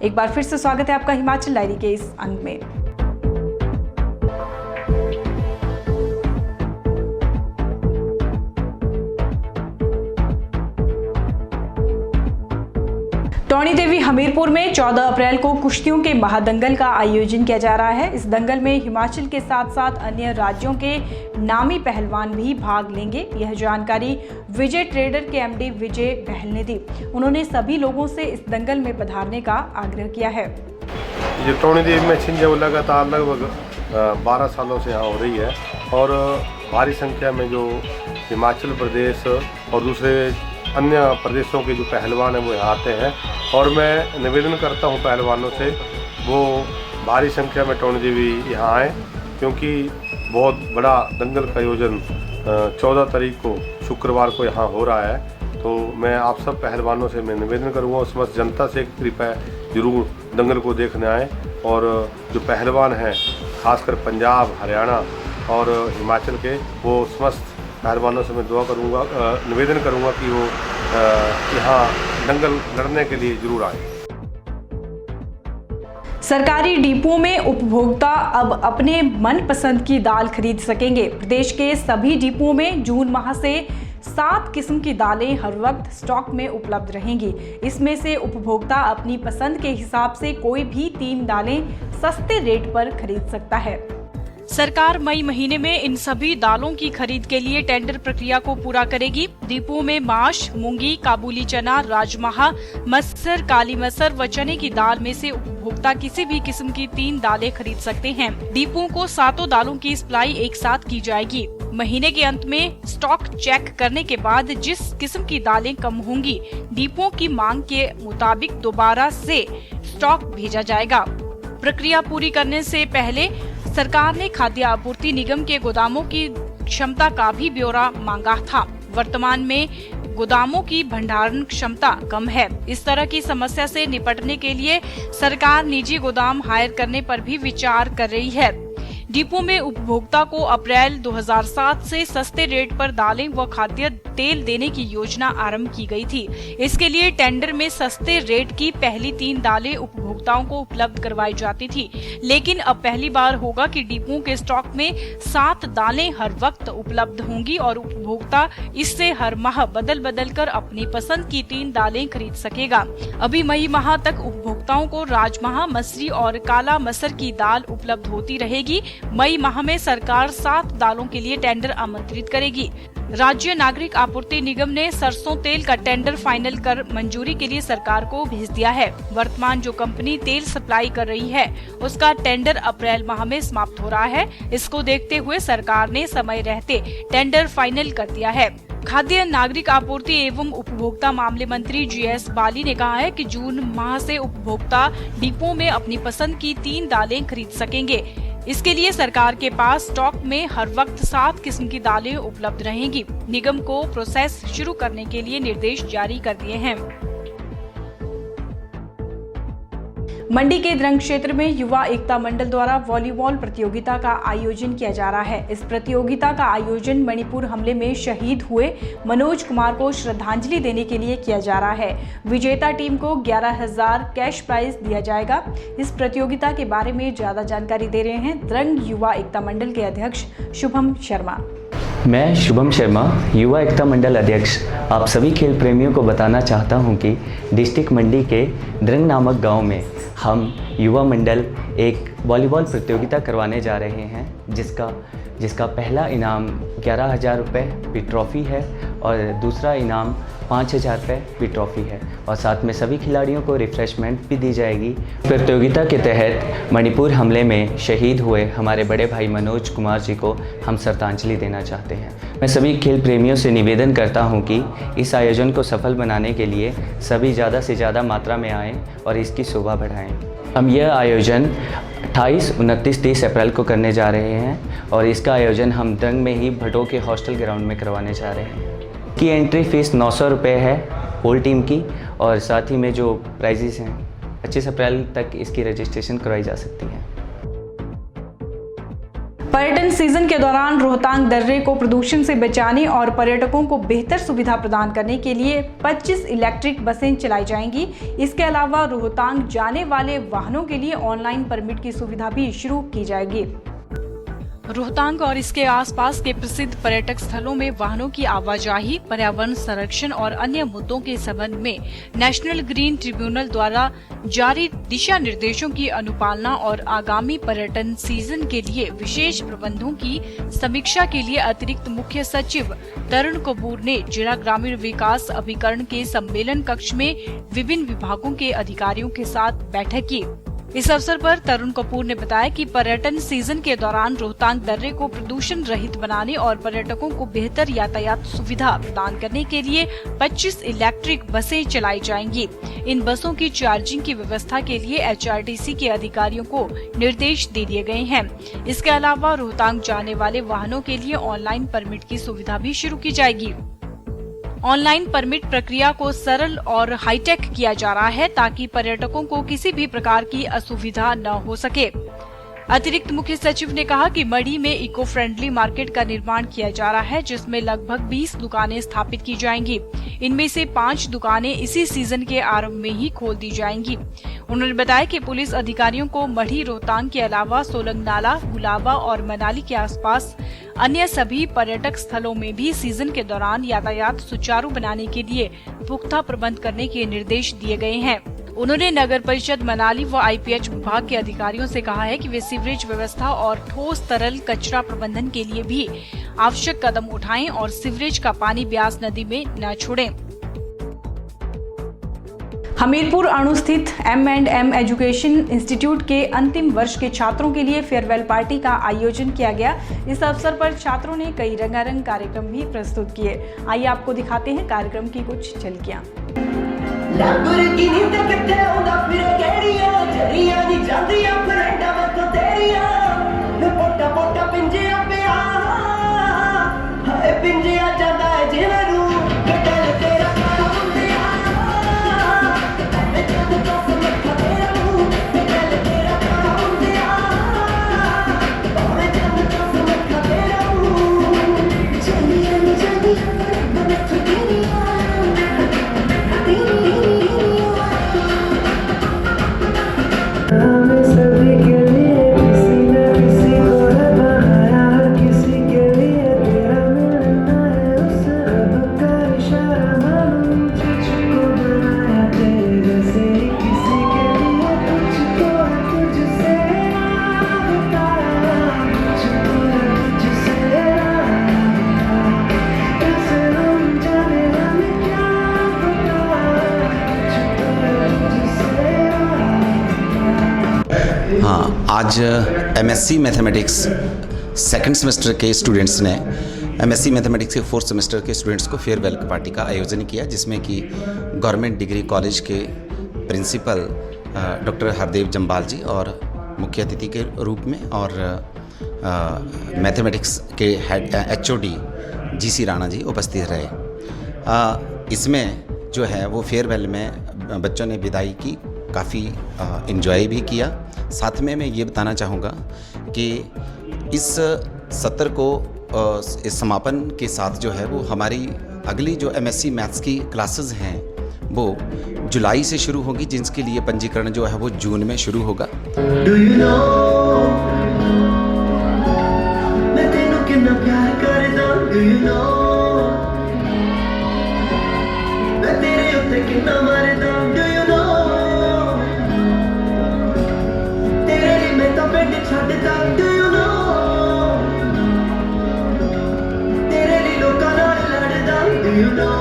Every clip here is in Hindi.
एक बार फिर से स्वागत है आपका हिमाचल डायरी के इस अंक में। टौणी देवी हमीरपुर में 14 अप्रैल को कुश्तियों के महादंगल का आयोजन किया जा रहा है। इस दंगल में हिमाचल के साथ साथ अन्य राज्यों के नामी पहलवान भी भाग लेंगे। यह जानकारी विजय ट्रेडर के एमडी विजय बहल ने दी। उन्होंने सभी लोगों से इस दंगल में पधारने का आग्रह किया है। ये टौणी देवी में छिंज लगातार लगभग 12 सालों से यहाँ हो रही है और भारी संख्या में जो हिमाचल प्रदेश और दूसरे अन्य प्रदेशों के जो पहलवान हैं वो यहाँ आते हैं और मैं निवेदन करता हूँ पहलवानों से वो भारी संख्या में टौणी देवी यहाँ आए, क्योंकि बहुत बड़ा दंगल का आयोजन 14 तारीख को शुक्रवार को यहाँ हो रहा है। तो मैं आप सब पहलवानों से मैं निवेदन करूँगा और समस्त जनता से कृपया जरूर दंगल को देखने आए और जो पहलवान हैं खासकर पंजाब, हरियाणा और हिमाचल के, वो समस्त पहलवानों से मैं दुआ करूँगा, निवेदन करूँगा कि वो यहाँ दंगल लड़ने के लिए जरूर आए। सरकारी डिपो में उपभोक्ता अब अपने मनपसंद की दाल खरीद सकेंगे। प्रदेश के सभी डिपो में जून माह से 7 किस्म की दालें हर वक्त स्टॉक में उपलब्ध रहेंगी। इसमें से उपभोक्ता अपनी पसंद के हिसाब से कोई भी 3 दालें सस्ते रेट पर खरीद सकता है। सरकार मई महीने में इन सभी दालों की खरीद के लिए टेंडर प्रक्रिया को पूरा करेगी। डिपो में माश, मूंगी, काबुली चना, राजमा, मसर, काली मसर व चने की दाल में से उपभोक्ता किसी भी किस्म की 3 दालें खरीद सकते हैं। डिपो को 7 दालों की सप्लाई एक साथ की जाएगी। महीने के अंत में स्टॉक चेक करने के बाद जिस किस्म की दालें कम होंगी, डिपो की मांग के मुताबिक दोबारा से स्टॉक भेजा जाएगा। प्रक्रिया पूरी करने से पहले सरकार ने खाद्य आपूर्ति निगम के गोदामों की क्षमता का भी ब्यौरा मांगा था। वर्तमान में गोदामों की भंडारण क्षमता कम है। इस तरह की समस्या से निपटने के लिए सरकार निजी गोदाम हायर करने पर भी विचार कर रही है। डिपो में उपभोक्ता को अप्रैल 2007 से सस्ते रेट पर दालें व खाद्य तेल देने की योजना आरंभ की गई थी। इसके लिए टेंडर में सस्ते रेट की पहली 3 दालें उपभोक्ताओं को उपलब्ध करवाई जाती थी, लेकिन अब पहली बार होगा कि डिपो के स्टॉक में 7 दालें हर वक्त उपलब्ध होंगी और उपभोक्ता इससे हर माह बदल कर अपनी पसंद की 3 दालें खरीद सकेगा। अभी मई माह तक उपभोक्ताओं को राजमा, मसरी और काला मसर की दाल उपलब्ध होती रहेगी। मई माह में सरकार 7 दालों के लिए टेंडर आमंत्रित करेगी। राज्य नागरिक आपूर्ति निगम ने सरसों तेल का टेंडर फाइनल कर मंजूरी के लिए सरकार को भेज दिया है। वर्तमान जो कंपनी तेल सप्लाई कर रही है उसका टेंडर अप्रैल माह में समाप्त हो रहा है। इसको देखते हुए सरकार ने समय रहते टेंडर फाइनल कर दिया है। खाद्य नागरिक आपूर्ति एवं उपभोक्ता मामले मंत्री GS बाली ने कहा है कि जून माह से उपभोक्ता डिपो में अपनी पसंद की 3 दालें खरीद सकेंगे। इसके लिए सरकार के पास स्टॉक में हर वक्त 7 किस्म की दालें उपलब्ध रहेंगी। निगम को प्रोसेस शुरू करने के लिए निर्देश जारी कर दिए हैं। मंडी के द्रंग क्षेत्र में युवा एकता मंडल द्वारा वॉलीबॉल प्रतियोगिता का आयोजन किया जा रहा है। इस प्रतियोगिता का आयोजन मणिपुर हमले में शहीद हुए मनोज कुमार को श्रद्धांजलि देने के लिए किया जा रहा है। विजेता टीम को 11,000 कैश प्राइज दिया जाएगा। इस प्रतियोगिता के बारे में ज्यादा जानकारी दे रहे हैं द्रंग युवा एकता मंडल के अध्यक्ष शुभम शर्मा। मैं शुभम शर्मा, युवा एकता मंडल अध्यक्ष, आप सभी खेल प्रेमियों को बताना चाहता हूं कि डिस्ट्रिक्ट मंडी के द्रंग नामक गांव में हम युवा मंडल एक वॉलीबॉल प्रतियोगिता करवाने जा रहे हैं, जिसका पहला इनाम 11,000 रुपये भी ट्रॉफ़ी है और दूसरा इनाम 5,000 रुपये भी ट्रॉफ़ी है और साथ में सभी खिलाड़ियों को रिफ़्रेशमेंट भी दी जाएगी। प्रतियोगिता के तहत मणिपुर हमले में शहीद हुए हमारे बड़े भाई मनोज कुमार जी को हम श्रद्धांजलि देना चाहते हैं। मैं सभी खेल प्रेमियों से निवेदन करता हूं कि इस आयोजन को सफल बनाने के लिए सभी ज़्यादा से ज़्यादा मात्रा में आएँ और इसकी शोभा बढ़ाएँ। हम यह आयोजन 28, 29, 30 अप्रैल को करने जा रहे हैं और इसका आयोजन हम द्रंग में ही भटो के हॉस्टल ग्राउंड में करवाने जा रहे हैं। की एंट्री फ़ीस 900 रुपये है होल टीम की और साथ ही में जो प्राइजेस हैं 25 अप्रैल तक इसकी रजिस्ट्रेशन करवाई जा सकती है। पर्यटन सीजन के दौरान रोहतांग दर्रे को प्रदूषण से बचाने और पर्यटकों को बेहतर सुविधा प्रदान करने के लिए 25 इलेक्ट्रिक बसें चलाई जाएंगी। इसके अलावा रोहतांग जाने वाले वाहनों के लिए ऑनलाइन परमिट की सुविधा भी शुरू की जाएगी। रोहतांग और इसके आसपास के प्रसिद्ध पर्यटक स्थलों में वाहनों की आवाजाही, पर्यावरण संरक्षण और अन्य मुद्दों के संबंध में नेशनल ग्रीन ट्रिब्यूनल द्वारा जारी दिशा निर्देशों की अनुपालना और आगामी पर्यटन सीजन के लिए विशेष प्रबंधों की समीक्षा के लिए अतिरिक्त मुख्य सचिव तरुण कपूर ने जिला ग्रामीण विकास अभिकरण के सम्मेलन कक्ष में विभिन्न विभागों के अधिकारियों के साथ बैठक की। इस अवसर पर तरुण कपूर ने बताया कि पर्यटन सीजन के दौरान रोहतांग दर्रे को प्रदूषण रहित बनाने और पर्यटकों को बेहतर यातायात सुविधा प्रदान करने के लिए 25 इलेक्ट्रिक बसें चलाई जाएंगी। इन बसों की चार्जिंग की व्यवस्था के लिए HRTC के अधिकारियों को निर्देश दे दिए गए हैं। इसके अलावा रोहतांग जाने वाले वाहनों के लिए ऑनलाइन परमिट की सुविधा भी शुरू की जाएगी। ऑनलाइन परमिट प्रक्रिया को सरल और हाईटेक किया जा रहा है ताकि पर्यटकों को किसी भी प्रकार की असुविधा न हो सके। अतिरिक्त मुख्य सचिव ने कहा कि मढ़ी में इको फ्रेंडली मार्केट का निर्माण किया जा रहा है, जिसमें लगभग 20 दुकानें स्थापित की जाएंगी। इनमें से 5 दुकानें इसी सीजन के आरंभ में ही खोल दी जाएंगी। उन्होंने बताया कि पुलिस अधिकारियों को मढ़ी, रोहतांग के अलावा सोलंग नाला, गुलाबा और मनाली के आसपास अन्य सभी पर्यटक स्थलों में भी सीजन के दौरान यातायात सुचारू बनाने के लिए पुख्ता प्रबंध करने के निर्देश दिए गए हैं। उन्होंने नगर परिषद मनाली व IPH विभाग के अधिकारियों से कहा है कि वे सीवरेज व्यवस्था और ठोस तरल कचरा प्रबंधन के लिए भी आवश्यक कदम उठाएं और सीवरेज का पानी ब्यास नदी में न छोड़ें। हमीरपुर अणु स्थित M&M एजुकेशन इंस्टीट्यूट के अंतिम वर्ष के छात्रों के लिए फेयरवेल पार्टी का आयोजन किया गया। इस अवसर पर छात्रों ने कई रंगारंग कार्यक्रम भी प्रस्तुत किए। आइए आपको दिखाते हैं कार्यक्रम की कुछ झलकियां। आज MSc मैथमेटिक्स सेकंड सेमेस्टर के स्टूडेंट्स ने MSc मैथमेटिक्स के 4th सेमेस्टर के स्टूडेंट्स को फेयरवेल पार्टी का आयोजन किया, जिसमें कि गवर्नमेंट डिग्री कॉलेज के प्रिंसिपल डॉक्टर हरदेव जम्बाल जी और मुख्य अतिथि के रूप में और मैथमेटिक्स के head HOD GC Rana ji उपस्थित रहे। इसमें जो है वो फेयरवेल में बच्चों ने विदाई की, काफ़ी इन्जॉय भी किया। साथ में मैं ये बताना चाहूँगा कि इस सत्र को इस समापन के साथ जो है वो हमारी अगली जो MSc मैथ्स की क्लासेस हैं वो जुलाई से शुरू होगी, जिसके लिए पंजीकरण जो है वो जून में शुरू होगा। Do you know, मैं तेनू कितना प्यार करदा, do you know, मैं तेरे उत्ते कितना मरदा, do you know, तेरे लिए मैं तो बेड छड्डदा, do you know, तेरे लिए लोकां नाल लड़दा, do you know,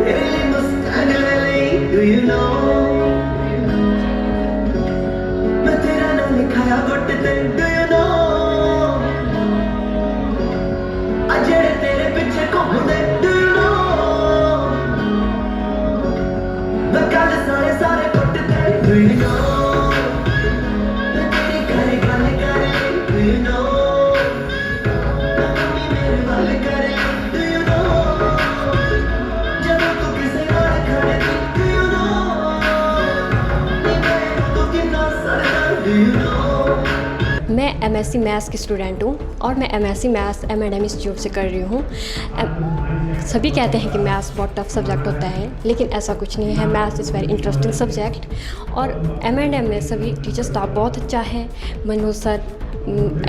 तेरे लिए मुस्कान ले लई, do you know, do you know, अजड़े तेरे पीछे घूमदे, do you know, मैं कल सारे सारे कुटदे, do you know, मैं तेरी घर गल कर ली, do you know, मैं मम्मी मेरे वाल कर ली, do you know, जदों तू किसे नाल खड़े दी, do you know, नी मैं तू किन्ना सड़दा, do you know। मैं MSc मैथ्स की स्टूडेंट हूँ और मैं MSc मैथ्स M&M इंस्टीट्यूट से कर रही हूँ। सभी कहते हैं कि मैथ्स बहुत टफ सब्जेक्ट होता है, लेकिन ऐसा कुछ नहीं है। Maths is very interesting subject और M&M में सभी टीचर स्टाफ बहुत अच्छा है। Manoj sir,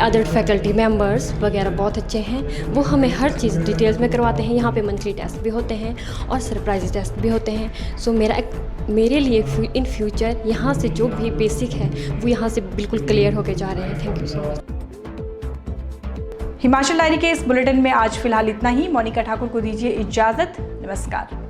other faculty members वगैरह बहुत अच्छे हैं। वो हमें हर चीज़ डिटेल्स में करवाते हैं। यहाँ पे मंथली टेस्ट भी होते हैं और सरप्राइज टेस्ट भी होते हैं। सो मेरे लिए इन फ्यूचर यहाँ से जो भी बेसिक है वो यहाँ से बिल्कुल क्लियर होके जा रहे हैं। Thank you so much. Himachal diary के इस बुलेटिन में आज फिलहाल इतना ही। मोनिका ठाकुर को दीजिए इजाज़त। नमस्कार।